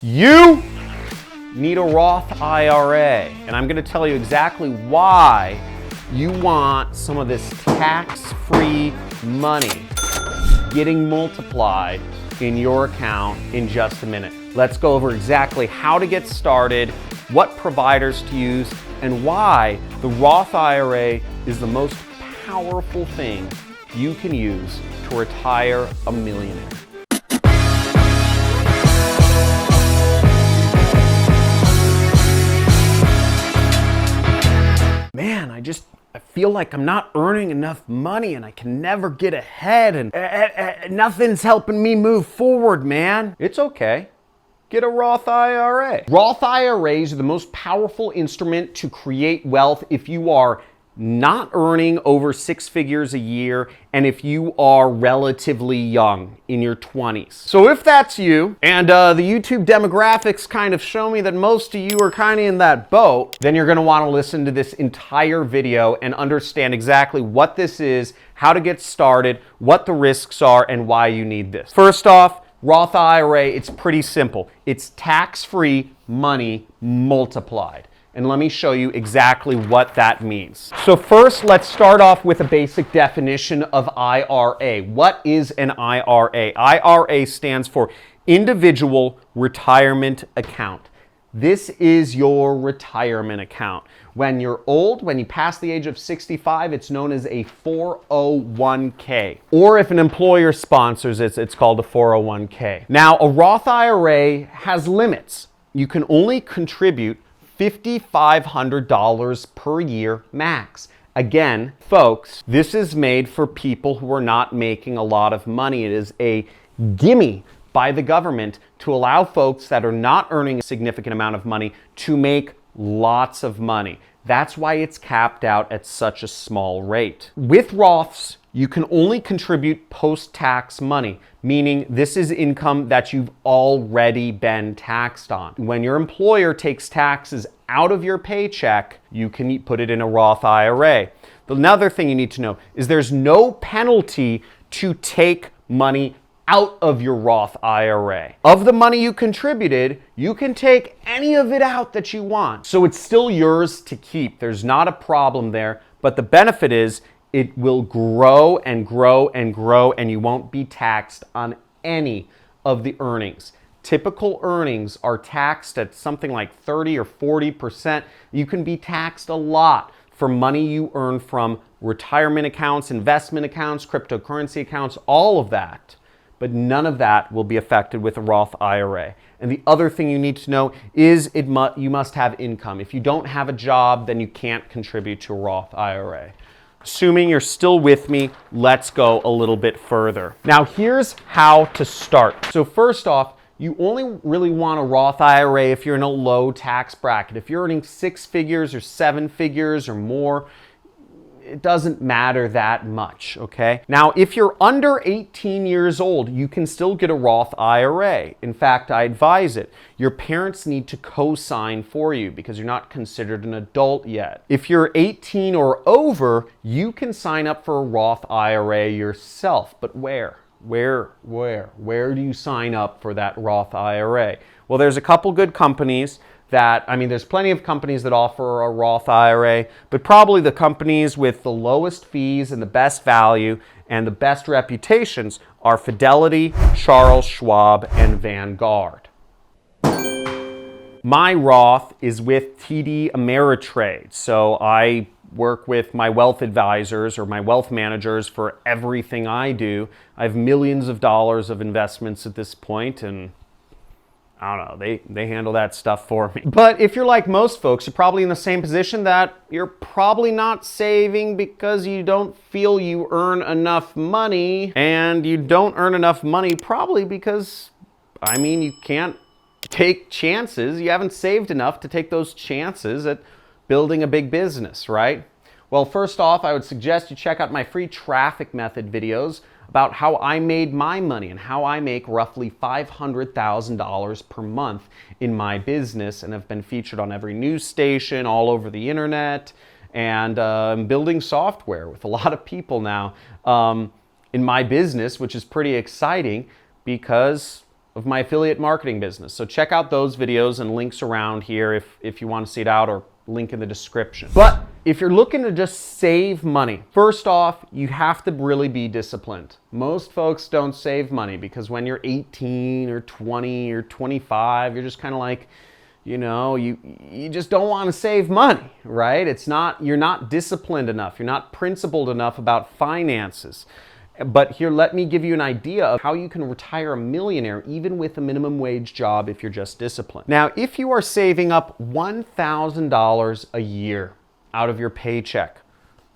You need a Roth IRA, and I'm going to tell you exactly why you want some of this tax-free money getting multiplied in your account in just a minute. Let's go over exactly how to get started, what providers to use, and why the Roth IRA is the most powerful thing you can use to retire a millionaire. Man, I feel like I'm not earning enough money and I can never get ahead and nothing's helping me move forward, man. It's okay. Get a Roth IRA. Roth IRAs are the most powerful instrument to create wealth if you are not earning over 6 figures a year and if you are relatively young in your 20s. So if that's you, and the YouTube demographics kind of show me that most of you are kind of in that boat, then you're gonna wanna listen to this entire video and understand exactly what this is, how to get started, what the risks are, and why you need this. First off, Roth IRA, it's pretty simple. It's tax-free money multiplied. And let me show you exactly what that means. So first, let's start off with a basic definition of IRA. What is an IRA? IRA stands for Individual Retirement Account. This is your retirement account. When you're old, when you pass the age of 65, it's known as a 401k. Or if an employer sponsors it, it's called a 401k. Now, a Roth IRA has limits. You can only contribute $5,500 per year max. Again, folks, this is made for people who are not making a lot of money. It is a gimme by the government to allow folks that are not earning a significant amount of money to make lots of money. That's why it's capped out at such a small rate. With Roths, you can only contribute post-tax money, meaning this is income that you've already been taxed on. When your employer takes taxes out of your paycheck, you can put it in a Roth IRA. Another thing you need to know is there's no penalty to take money out of your Roth IRA. Of the money you contributed, you can take any of it out that you want. So it's still yours to keep. There's not a problem there, but the benefit is it will grow and grow and grow, and you won't be taxed on any of the earnings. Typical earnings are taxed at something like 30 or 40%. You can be taxed a lot for money you earn from retirement accounts, investment accounts, cryptocurrency accounts, all of that. But none of that will be affected with a Roth IRA. And the other thing you need to know is you must have income. If you don't have a job, then you can't contribute to a Roth IRA. Assuming you're still with me, let's go a little bit further. Now here's how to start. So first off, you only really want a Roth IRA if you're in a low tax bracket. If you're earning 6 figures or 7 figures or more, it doesn't matter that much, okay? Now, if you're under 18 years old, you can still get a Roth IRA. In fact, I advise it. Your parents need to co-sign for you because you're not considered an adult yet. If you're 18 or over, you can sign up for a Roth IRA yourself. But where? Where do you sign up for that Roth IRA? Well, there's a couple good companies there's plenty of companies that offer a Roth IRA, but probably the companies with the lowest fees and the best value and the best reputations are Fidelity, Charles Schwab, and Vanguard. My Roth is with TD Ameritrade, so I work with my wealth advisors or my wealth managers for everything I do. I have millions of dollars of investments at this point, and I don't know, they handle that stuff for me. But if you're like most folks, you're probably in the same position that you're probably not saving because you don't feel you earn enough money. And you don't earn enough money probably because, you can't take chances. You haven't saved enough to take those chances at building a big business, right? Well, first off, I would suggest you check out my free traffic method videos about how I made my money and how I make roughly $500,000 per month in my business and have been featured on every news station all over the internet, and I'm building software with a lot of people now in my business, which is pretty exciting because of my affiliate marketing business. So check out those videos and links around here if you want to see it out, or link in the description. But if you're looking to just save money, first off, you have to really be disciplined. Most folks don't save money because when you're 18 or 20 or 25, you're just kind of like, you just don't want to save money, right? You're not disciplined enough. You're not principled enough about finances. But here, let me give you an idea of how you can retire a millionaire even with a minimum wage job if you're just disciplined. Now, if you are saving up $1,000 a year out of your paycheck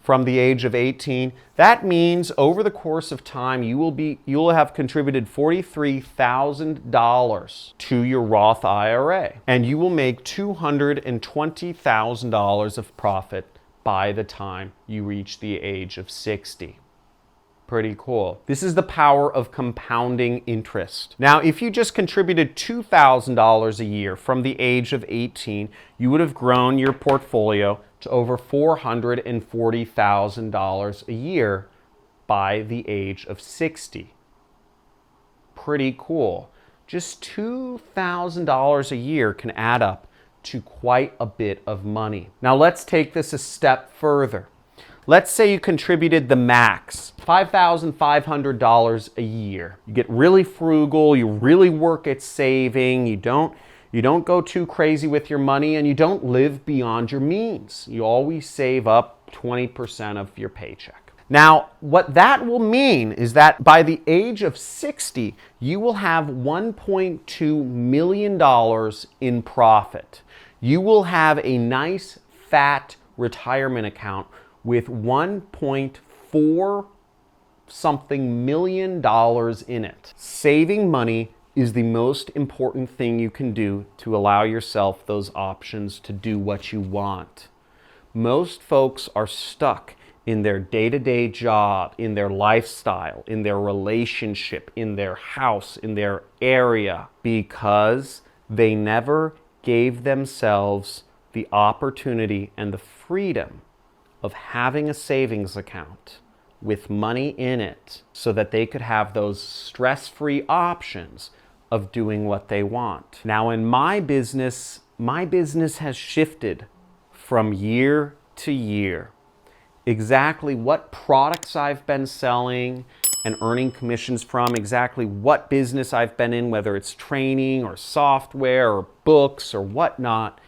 from the age of 18, that means over the course of time, you will have contributed $43,000 to your Roth IRA, and you will make $220,000 of profit by the time you reach the age of 60. Pretty cool. This is the power of compounding interest. Now, if you just contributed $2,000 a year from the age of 18, you would have grown your portfolio to over $440,000 a year by the age of 60. Pretty cool. Just $2,000 a year can add up to quite a bit of money. Now, let's take this a step further. Let's say you contributed the max, $5,500 a year. You get really frugal, you really work at saving, you don't go too crazy with your money, and you don't live beyond your means. You always save up 20% of your paycheck. Now, what that will mean is that by the age of 60, you will have $1.2 million in profit. You will have a nice fat retirement account with $1.4 something million in it. Saving money is the most important thing you can do to allow yourself those options to do what you want. Most folks are stuck in their day-to-day job, in their lifestyle, in their relationship, in their house, in their area, because they never gave themselves the opportunity and the freedom of having a savings account with money in it so that they could have those stress-free options of doing what they want. Now, in my business has shifted from year to year. Exactly what products I've been selling and earning commissions from, exactly what business I've been in, whether it's training or software or books or whatnot,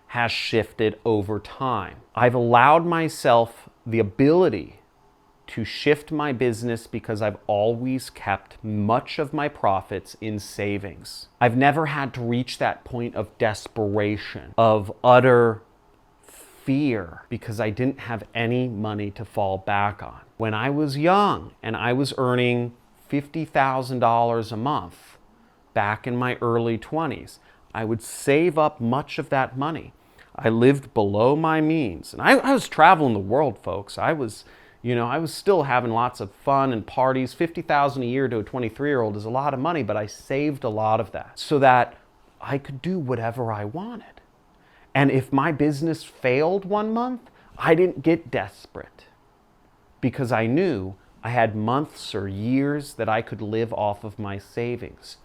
has shifted over time. I've allowed myself the ability to shift my business because I've always kept much of my profits in savings. I've never had to reach that point of desperation, of utter fear, because I didn't have any money to fall back on. When I was young and I was earning $50,000 a month back in my early 20s, I would save up much of that money. I lived below my means. And I was traveling the world, folks. I was still having lots of fun and parties. $50,000 a year to a 23-year-old is a lot of money, but I saved a lot of that so that I could do whatever I wanted. And if my business failed one month, I didn't get desperate because I knew I had months or years that I could live off of my savings.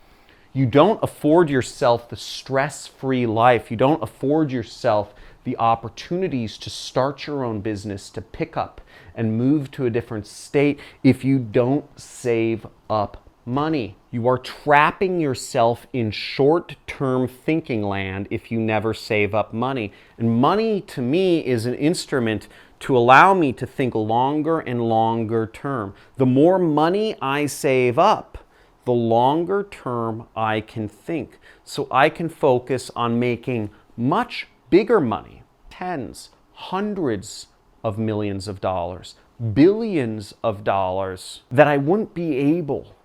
You don't afford yourself the stress-free life. You don't afford yourself the opportunities to start your own business, to pick up and move to a different state if you don't save up money. You are trapping yourself in short-term thinking land if you never save up money. And money, to me, is an instrument to allow me to think longer and longer term. The more money I save up, the longer term I can think. So I can focus on making much bigger money, tens, hundreds of millions of dollars, billions of dollars that I wouldn't be able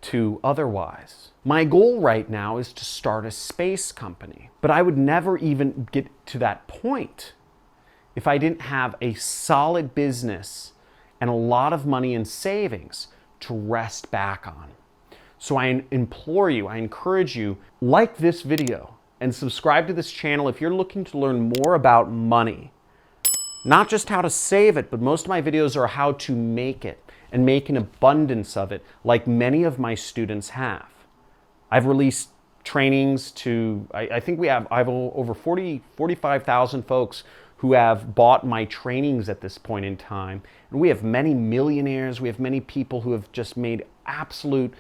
to otherwise. My goal right now is to start a space company, but I would never even get to that point if I didn't have a solid business and a lot of money in savings to rest back on. So I implore you, I encourage you, like this video and subscribe to this channel if you're looking to learn more about money. Not just how to save it, but most of my videos are how to make it and make an abundance of it, like many of my students have. I've released trainings to, I think I have over 45,000 folks who have bought my trainings at this point in time. And we have many millionaires, we have many people who have just made absolute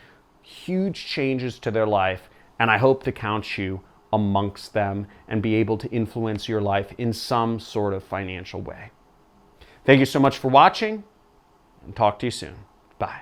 huge changes to their life. And I hope to count you amongst them and be able to influence your life in some sort of financial way. Thank you so much for watching, and talk to you soon.